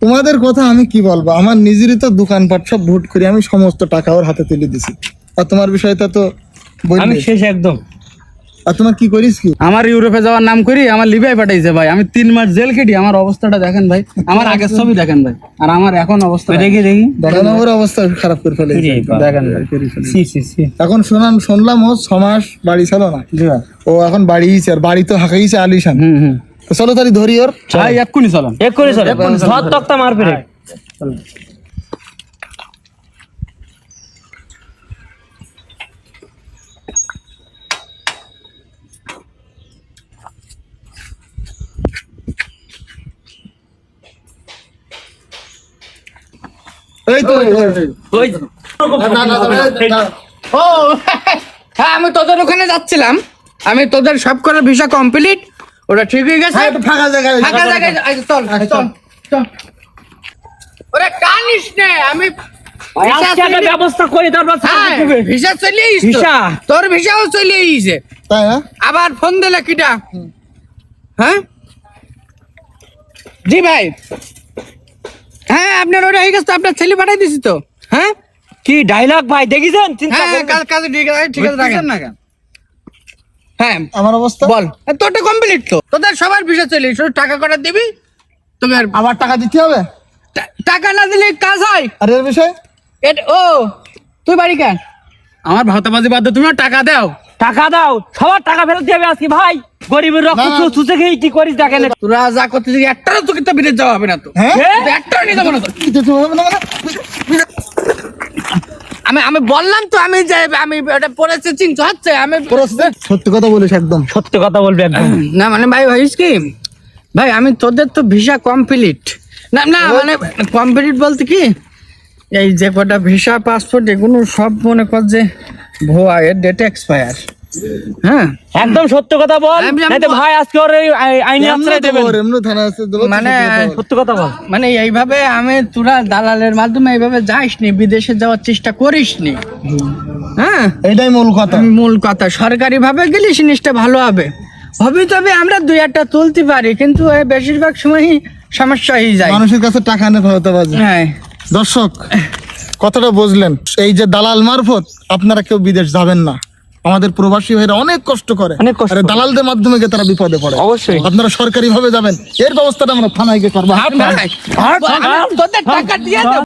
তোমাদের কথা আমি কি বলবো, আমার নিজেরই তো দোকানপাট সব ভোট করে আমি সমস্ত টাকা ওর হাতে তুলে দিছি। আর তোমার বিষয়টা তো আমি শেষ একদম। আর তোমার কি করিস কি? আমার ইউরোপে যাওয়ার নাম করি আমার লিবিয়ায় পাঠাইছে ভাই, আমি 3 মাস জেল কেটে আমার অবস্থাটা দেখেন ভাই, আমার আগের ছবি দেখেন ভাই, আর আমার এখন অবস্থা দেখি দেখেন ওর অবস্থা খারাপ করে ফেলে দেখেন ভাই। এখন শুনলাম ও 6 মাস বাড়ি ছিল না, ও এখন বাড়িয়েছে, আর বাড়ি তো হাঁকাইছে আলিশান। তো চলো তাহলে ধরি ওর ভাই, এক্ষুনি চলেন। ধর তক্তা মার ফেরে। এই তো ওই ও হ্যাঁ, আমি তোদের ওখানে যাচ্ছিলাম, আমি তোদের সব করে ভিসা কমপ্লিট, ওটা ঠিক হয়ে গেছে। ফাঁকা জায়গায় ফাঁকা জায়গায় চল চল চল। ওরে কানিস নে, আমি আজকে একটা ব্যবস্থা করি, তারপর ভিসা চলে আইছে, ভিসা? তোর ভিসাও চলে আইছে। তাই না? আবার ফোন দিলে কিটা? হ্যাঁ জি ভাই, হ্যাঁ আপনার ওটা হয়ে গেছে, আপনার ছেলে পাঠাই দিছি তো। হ্যাঁ কি ডায়লগ ভাই দেখেছেন? চিন্তা হ্যাঁ করবেন। কাজ ঠিক আছে, ঠিক আছে রাখেন না কেন? হ্যাঁ আমার অবস্থা বল, তোরটা কমপ্লিট তো, তোদের সবার ভিসা চলে শুধু টাকা কটা দিবি তোকে। আবার টাকা দিতে হবে? টাকা না দিলে কাজ হয়? আর এর বিষয় ও তুই বাড়ি কেন? আমার ভাতাবাজি বাদ দাও, তুমি টাকা দাও। টাকা দাও, সবার টাকা ফেরত দিবে আজকে ভাই। গরিবের রক্ত না, না। চুষে খেয়ে কি করিস দেখেন। তোরা যা করতেছিস একটারও তোকে তো বিদেশ যাওয়া হবে না তো। হ্যাঁ একটারও নিয়ে যাবো না তো। দিতে হবে না মানে? আমি বললাম তো, আমি যে আমি ওটা পড়েছে চিন্তা হচ্ছে আমি সত্যি কথা বলিস একদম। সত্য কথা বলবে একদম। না মানে ভাই হয়েছে কি ভাই, আমি তোদের তো ভিসা কমপ্লিট না না মানে কমপ্লিট বলতে কি, এই যে কটা ভিসা পাসপোর্ট এগুলো সব মনে কর যে ভুয়া, এর ডেট এক্সপায়ার। হ্যাঁ একদম সত্য কথা বল, আমি- নাইতো ভাই আজকে ওর এই আইনি আশ্রয় দেবেন। এমনি থানা আছে দেবো, মানে সত্য কথা বল। মানে এইভাবে আমি তোরা দালালের মাধ্যমে এইভাবে যাইসনি, বিদেশে যাওয়ার চেষ্টা করিসনি। হ্যাঁ এটাই মূল কথা। মূল কথা, সরকারি ভাবে গেলে জিনিসটা ভালো হবে, তবে আমরা 2-1টা তুলতে পারি, কিন্তু বেশিরভাগ সময়ই সমস্যা হয়ে যায়। মানুষের কাছে টাকা নিয়ে ভাওতাবাজি। হ্যাঁ দর্শক কথাটা বুঝলেন, এই যে দালাল মারফত আপনারা কেউ বিদেশ যাবেন না। আমাদের প্রবাসী ভাইরা অনেক কষ্ট করে, অনেক কষ্ট আরে দালালদের মাধ্যমে গিয়ে তারা বিপদে পড়ে। অবশ্যই। আপনারা সরকারি ভাবে যাবেন, এর ব্যবস্থাটা আমরা থানায় গিয়ে করবো। তোদের টাকা দিয়ে দাও।